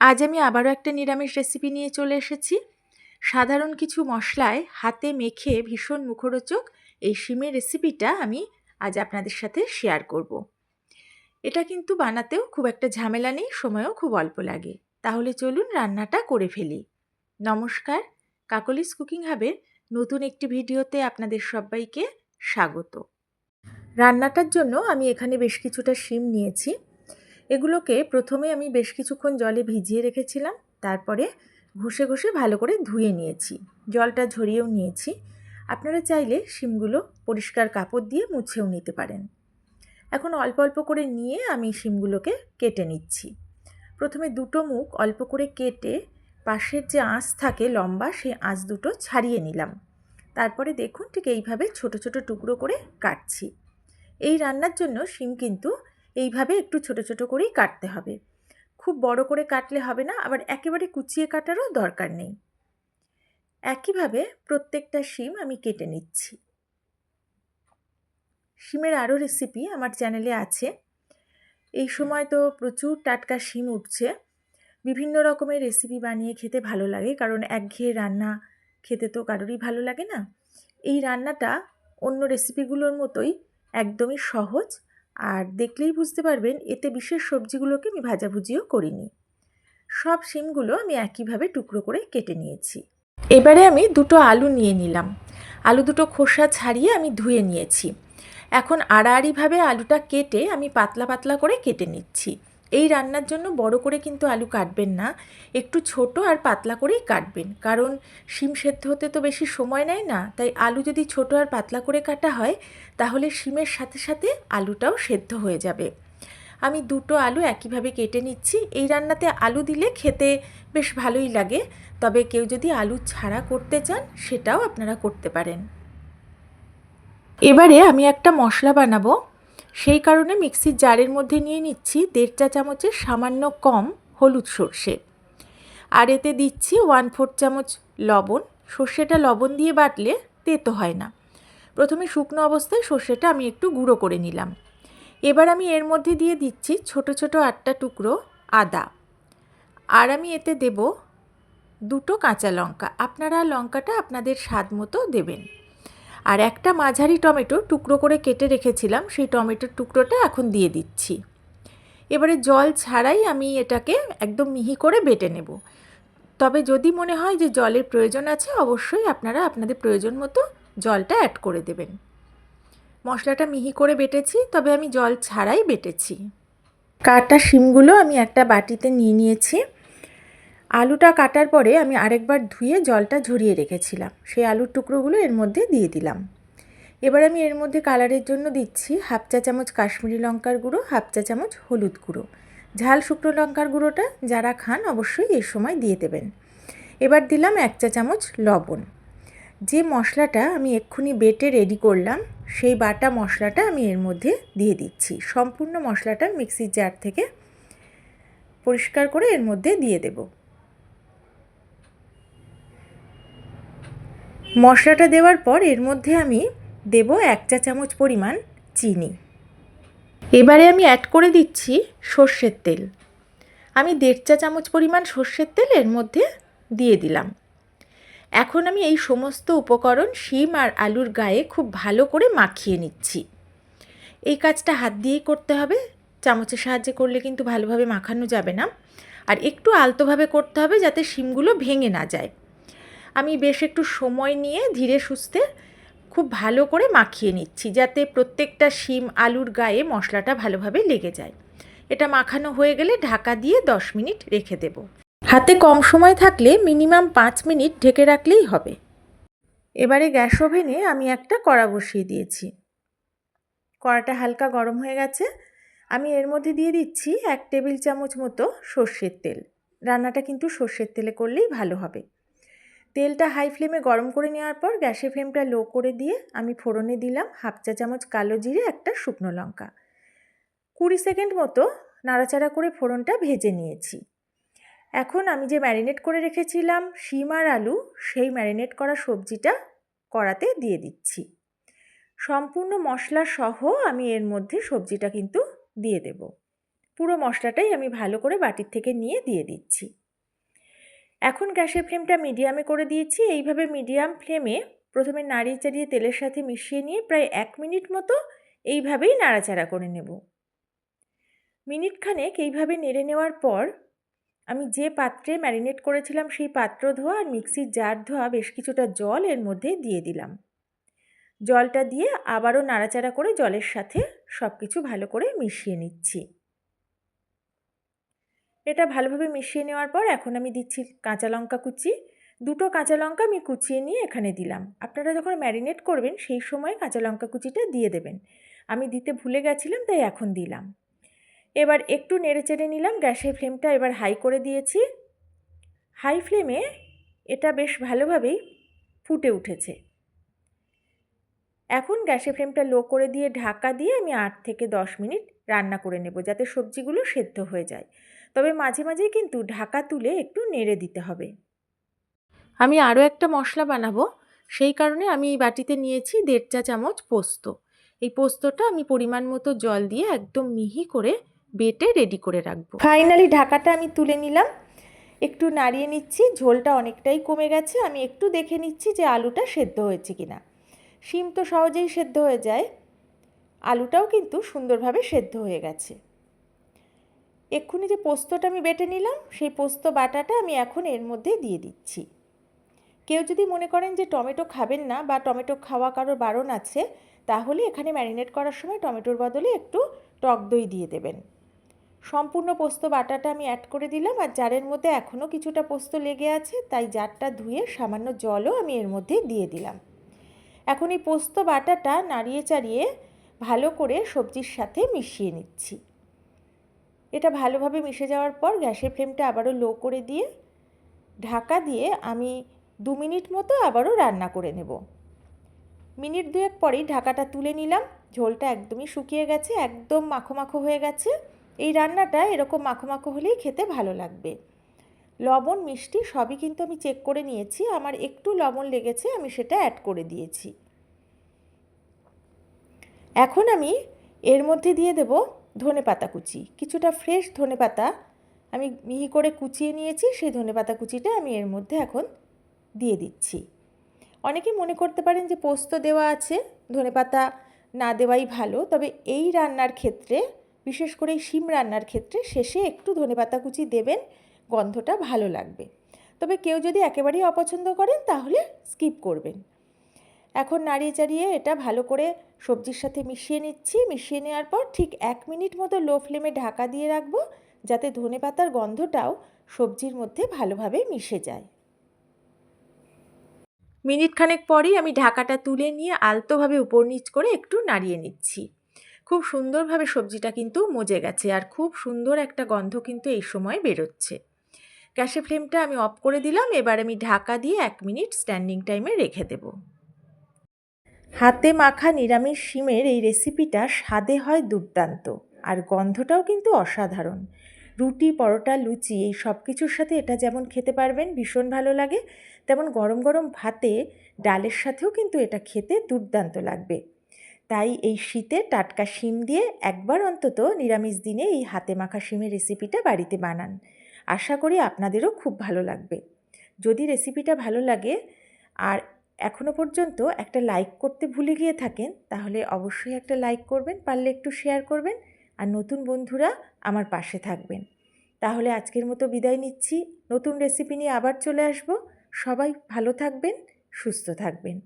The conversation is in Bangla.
আজ আমি আবারও একটা নিরামিষ রেসিপি নিয়ে চলে এসেছি। সাধারণ কিছু মশলায় হাতে মেখে ভীষণ মুখরোচক এই শিমের রেসিপিটা আমি আজ আপনাদের সাথে শেয়ার করব। এটা কিন্তু বানাতেও খুব একটা ঝামেলা নেই, সময়ও খুব অল্প লাগে। তাহলে চলুন রান্নাটা করে ফেলি। নমস্কার, কাকলিস কুকিং হাবের নতুন একটি ভিডিওতে আপনাদের সবাইকে স্বাগত। রান্নাটার জন্য আমি এখানে বেশ কিছুটা শিম নিয়েছি। এগুলোকে প্রথমে আমি বেশ কিছুক্ষণ জলে ভিজিয়ে রেখেছিলাম, তারপরে ঘষে ঘষে ভালো করে ধুয়ে নিয়েছি, জলটা ঝরিয়েও নিয়েছি। আপনারা চাইলে শিমগুলো পরিষ্কার কাপড় দিয়ে মুছেও নিতে পারেন। এখন অল্প অল্প করে নিয়ে আমি শিমগুলোকে কেটে নিচ্ছি। প্রথমে দুটো মুখ অল্প করে কেটে পাশের যে আঁশ থাকে লম্বা, সেই আঁশ দুটো ছাড়িয়ে নিলাম। তারপরে দেখুন ঠিক এইভাবে ছোট ছোট টুকরো করে কাটছি। এই রান্নার জন্য শিম কিন্তু এইভাবে একটু ছোট ছোট করেই কাটতে হবে, খুব বড় করে কাটলে হবে না, আবার একেবারে কুচিয়ে কাটারও দরকার নেই। একইভাবে প্রত্যেকটা শিম আমি কেটে নিচ্ছি। শিমের আরও রেসিপি আমার চ্যানেলে আছে। এই সময় তো প্রচুর টাটকা শিম উঠছে, বিভিন্ন রকমের রেসিপি বানিয়ে খেতে ভালো লাগে, কারণ একঘেয়ে রান্না খেতে তো কারোরই ভালো লাগে না। এই রান্নাটা অন্য রেসিপিগুলোর মতোই একদমই সহজ, আর দেখলেই বুঝতে পারবেন এতে বিশেষ সবজিগুলোকে আমি ভাজাভুজিও করিনি। সব শিমগুলো আমি একইভাবে টুকরো করে কেটে নিয়েছি। এবারে আমি দুটো আলু নিয়ে নিলাম। আলু দুটো খোসা ছাড়িয়ে আমি ধুয়ে নিয়েছি। এখন আড়াআড়িভাবে আলুটা কেটে আমি পাতলা পাতলা করে কেটে নিচ্ছি। এই রান্নার জন্য বড় করে কিন্তু আলু কাটবেন না, একটু ছোট আর পাতলা করেই কাটবেন, কারণ শিম সেদ্ধ হতে তো বেশি সময় নেয় না। তাই আলু যদি ছোট আর পাতলা করে কাটা হয় তাহলে শিমের সাথে সাথে আলুটাও সেদ্ধ হয়ে যাবে। আমি দুটো আলু একইভাবে কেটে নিচ্ছি। এই রান্নাতে আলু দিলে খেতে বেশ ভালোই লাগে, তবে কেউ যদি আলু ছাড়া করতে চান সেটাও আপনারা করতে পারেন। এবারে আমি একটা মশলা বানাবো, সেই কারণে মিক্সির জারের মধ্যে নিয়ে নিচ্ছি 1.5 চা চামচের সামান্য কম হলুদ সর্ষে, আর এতে দিচ্ছি 1/4 চামচ লবণ। সর্ষেটা লবণ দিয়ে বাটলে তেতো হয় না। প্রথমে শুকনো অবস্থায় সর্ষেটা আমি একটু গুঁড়ো করে নিলাম। এবার আমি এর মধ্যে দিয়ে দিচ্ছি ছোট ছোট 8টা টুকরো আদা, আর আমি এতে দেব দুটো কাঁচা লঙ্কা। আপনারা লঙ্কাটা আপনাদের স্বাদ মতো দেবেন। আর একটা মাঝারি টমেটো টুকরো করে কেটে রেখেছিলাম, সেই টমেটোর টুকরোটা এখন দিয়ে দিচ্ছি। এবারে জল ছাড়াই আমি এটাকে একদম মিহি করে বেটে নেব। তবে যদি মনে হয় যে জলের প্রয়োজন আছে, অবশ্যই আপনারা আপনাদের প্রয়োজন মতো জলটা অ্যাড করে দেবেন। মশলাটা মিহি করে বেটেছি, তবে আমি জল ছাড়াই বেটেছি। কাটা শিমগুলো আমি একটা বাটিতে নিয়ে নিয়েছি। আলুটা কাটার পরে আমি আরেকবার ধুয়ে জলটা ঝরিয়ে রেখেছিলাম, সেই আলুর টুকরোগুলো এর মধ্যে দিয়ে দিলাম। এবার আমি এর মধ্যে কালারের জন্য দিচ্ছি 1/2 চা চামচ কাশ্মীরি লঙ্কার গুঁড়ো, 1/2 চা চামচ হলুদ গুঁড়ো। ঝাল শুকনো লঙ্কার গুঁড়োটা যারা খান অবশ্যই এই সময় দিয়ে দেবেন। এবার দিলাম 1 চা চামচ লবণ। যে মশলাটা আমি এক্ষুনি বেটে রেডি করলাম, সেই বাটা মশলাটা আমি এর মধ্যে দিয়ে দিচ্ছি। সম্পূর্ণ মশলাটা মিক্সির জার থেকে পরিষ্কার করে এর মধ্যে দিয়ে দেব। মশলাটা দেওয়ার পর এর মধ্যে আমি দেব 1 চা চামচ পরিমাণ চিনি। এবারে আমি অ্যাড করে দিচ্ছি সর্ষের তেল। আমি 1.5 চা চামচ পরিমাণ সর্ষের তেল এর মধ্যে দিয়ে দিলাম। এখন আমি এই সমস্ত উপকরণ শিম আর আলুর গায়ে খুব ভালো করে মাখিয়ে নিচ্ছি। এই কাজটা হাত দিয়েই করতে হবে, চামচের সাহায্যে করলে কিন্তু ভালোভাবে মাখানো যাবে না। আর একটু আলতোভাবে করতে হবে যাতে শিমগুলো ভেঙে না যায়। আমি বেশ একটু সময় নিয়ে ধীরে সুস্থে খুব ভালো করে মাখিয়ে নিচ্ছি, যাতে প্রত্যেকটা শিম আলুর গায়ে মশলাটা ভালোভাবে লেগে যায়। এটা মাখানো হয়ে গেলে ঢাকা দিয়ে 10 মিনিট রেখে দেব। হাতে কম সময় থাকলে মিনিমাম 5 মিনিট ঢেকে রাখলেই হবে। এবারে গ্যাস ওভেনে আমি একটা কড়া বসিয়ে দিয়েছি। কড়াটা হালকা গরম হয়ে গেছে। আমি এর মধ্যে দিয়ে দিচ্ছি 1 টেবিল চামচ মতো সর্ষের তেল। রান্নাটা কিন্তু সর্ষের তেলে করলেই ভালো হবে। তেলটা হাই ফ্লেমে গরম করে নেওয়ার পর গ্যাসের ফ্লেমটা লো করে দিয়ে আমি ফোড়নে দিলাম 1/2 চা চামচ কালো জিরে, একটা শুকনো লঙ্কা। 20 সেকেন্ড মতো নাড়াচাড়া করে ফোড়নটা ভেজে নিয়েছি। এখন আমি যে ম্যারিনেট করে রেখেছিলাম শিম আর আলু, সেই ম্যারিনেট করা সবজিটা কড়াতে দিয়ে দিচ্ছি। সম্পূর্ণ মশলা সহ আমি এর মধ্যে সবজিটা কিন্তু দিয়ে দেব। পুরো মশলাটাই আমি ভালো করে বাটির থেকে নিয়ে দিয়ে দিচ্ছি। এখন গ্যাসের ফ্লেমটা মিডিয়ামে করে দিয়েছি। এইভাবে মিডিয়াম ফ্লেমে প্রথমে নাড়িয়ে চাড়িয়ে তেলের সাথে মিশিয়ে নিয়ে প্রায় 1 মিনিট মতো এইভাবেই নাড়াচাড়া করে নেব। মিনিটখানেক এইভাবে নেড়ে নেওয়ার পর আমি যে পাত্রে ম্যারিনেট করেছিলাম সেই পাত্র ধোয়া আর মিক্সির জার ধোয়া বেশ কিছুটা জল এর মধ্যে দিয়ে দিলাম। জলটা দিয়ে আবারও নাড়াচাড়া করে জলের সাথে সব কিছু ভালো করে মিশিয়ে নিচ্ছি। এটা ভালোভাবে মিশিয়ে নেওয়ার পর এখন আমি দিচ্ছি কাঁচা লঙ্কা কুচি। 2টো কাঁচা লঙ্কা আমি কুচিয়ে নিয়ে এখানে দিলাম। আপনারা যখন ম্যারিনেট করবেন সেই সময় কাঁচা লঙ্কা কুচিটা দিয়ে দেবেন। আমি দিতে ভুলে গেছিলাম তাই এখন দিলাম। এবার একটু নেড়েচেড়ে নিলাম। গ্যাসের ফ্লেমটা এবার হাই করে দিয়েছি। হাই ফ্লেমে এটা বেশ ভালোভাবেই ফুটে উঠেছে। এখন গ্যাসের ফ্লেমটা লো করে দিয়ে ঢাকা দিয়ে আমি 8 থেকে 10 মিনিট রান্না করে নেব যাতে সবজিগুলো সেদ্ধ হয়ে যায়। তবে মাঝে মাঝে কিন্তু ঢাকা তুলে একটু নেড়ে দিতে হবে। আমি আরও একটা মশলা বানাবো, সেই কারণে আমি এই বাটিতে নিয়েছি 1.5 চা চামচ পোস্ত। এই পোস্তটা আমি পরিমাণ মতো জল দিয়ে একদম মিহি করে বেটে রেডি করে রাখবো। ফাইনালি ঢাকাটা আমি তুলে নিলাম। একটু নাড়িয়ে নিচ্ছি। ঝোলটা অনেকটাই কমে গেছে। আমি একটু দেখে নিচ্ছি যে আলুটা সেদ্ধ হয়েছে কিনা। শিম তো সহজেই সেদ্ধ হয়ে যায়, আলুটাও কিন্তু সুন্দরভাবে সেদ্ধ হয়ে গেছে। এক্ষুনি যে পোস্তটা আমি বেটে নিলাম সেই পোস্ত বাটাটা আমি এখন এর মধ্যে দিয়ে দিচ্ছি। কেউ যদি মনে করেন যে টমেটো খাবেন না বা টমেটো খাওয়া কারোর বারণ আছে, তাহলে এখানে ম্যারিনেট করার সময় টমেটোর বদলে একটু টক দই দিয়ে দেবেন। সম্পূর্ণ পোস্ত বাটাটা আমি অ্যাড করে দিলাম। আর জারের মধ্যে এখনও কিছুটা পোস্ত লেগে আছে, তাই জারটা ধুয়ে সামান্য জলও আমি এর মধ্যে দিয়ে দিলাম। এখন এই পোস্ত বাটাটা নাড়িয়ে চাড়িয়ে ভালো করে সবজির সাথে মিশিয়ে নিচ্ছি। এটা ভালোভাবে মিশে যাওয়ার পর গ্যাসের ফ্লেমটা আবারও লো করে দিয়ে ঢাকা দিয়ে আমি 2 মিনিট মতো আবারও রান্না করে নেব। মিনিট 2 পরেই ঢাকাটা তুলে নিলাম। ঝোলটা একদমই শুকিয়ে গেছে, একদম মাখো মাখো হয়ে গেছে। এই রান্নাটা এরকম মাখো মাখো হলেই খেতে ভালো লাগবে। লবণ মিষ্টি সবই কিন্তু আমি চেক করে নিয়েছি। আমার একটু লবণ লেগেছে, আমি সেটা অ্যাড করে দিয়েছি। এখন আমি এর মধ্যে দিয়ে দেব ধনেপাতা কুচি। কিছুটা ফ্রেশ ধনেপাতা আমি মিহি করে কুচিয়ে নিয়েছি, সেই ধনেপাতা কুচিটা আমি এর মধ্যে এখন দিয়ে দিচ্ছি। অনেকে মনে করতে পারেন যে পোস্ত দেওয়া আছে, ধনেপাতা না দেওয়াই ভালো। তবে এই রান্নার ক্ষেত্রে, বিশেষ করে এই শিম রান্নার ক্ষেত্রে শেষে একটু ধনেপাতা কুচি দেবেন, গন্ধটা ভালো লাগবে। তবে কেউ যদি একেবারেই অপছন্দ করেন তাহলে স্কিপ করবেন। এখন নাড়িয়ে চাড়িয়ে এটা ভালো করে সবজির সাথে মিশিয়ে নিচ্ছি। মিশিয়ে নেওয়ার পর ঠিক 1 মিনিট মতো লো ফ্লেমে ঢাকা দিয়ে রাখবো, যাতে ধনেপাতার গন্ধটাও সবজির মধ্যে ভালোভাবে মিশে যায়। মিনিট খানেক পরেই আমি ঢাকাটা তুলে নিয়ে আলতোভাবে উপর নিচ করে একটু নাড়িয়ে নিচ্ছি। খুব সুন্দরভাবে সবজিটা কিন্তু মজে গেছে আর খুব সুন্দর একটা গন্ধ কিন্তু এই সময় বেরোচ্ছে। গ্যাসের ফ্লেমটা আমি অফ করে দিলাম। এবার আমি ঢাকা দিয়ে 1 মিনিট স্ট্যান্ডিং টাইমে রেখে দেব। হাতে মাখা নিরামিষ শিমের এই রেসিপিটা স্বাদে হয় দুর্দান্ত আর গন্ধটাও কিন্তু অসাধারণ। রুটি, পরোটা, লুচি এই সব কিছুর সাথে এটা যেমন খেতে পারবেন ভীষণ ভালো লাগে, তেমন গরম গরম ভাতে ডালের সাথেও কিন্তু এটা খেতে দুর্দান্ত লাগবে। তাই এই শীতে টাটকা শিম দিয়ে একবার অন্তত নিরামিষ দিনে এই হাতে মাখা শিমের রেসিপিটা বাড়িতে বানান। আশা করি আপনাদেরও খুব ভালো লাগবে। যদি রেসিপিটা ভালো লাগে আর এখনও পর্যন্ত একটা লাইক করতে ভুলে গিয়ে থাকেন, তাহলে অবশ্যই একটা লাইক করবেন, পারলে একটু শেয়ার করবেন আর নতুন বন্ধুরা আমার পাশে থাকবেন। তাহলে আজকের মতো বিদায় নিচ্ছি। নতুন রেসিপি নিয়ে আবার চলে আসব। সবাই ভালো থাকবেন, সুস্থ থাকবেন।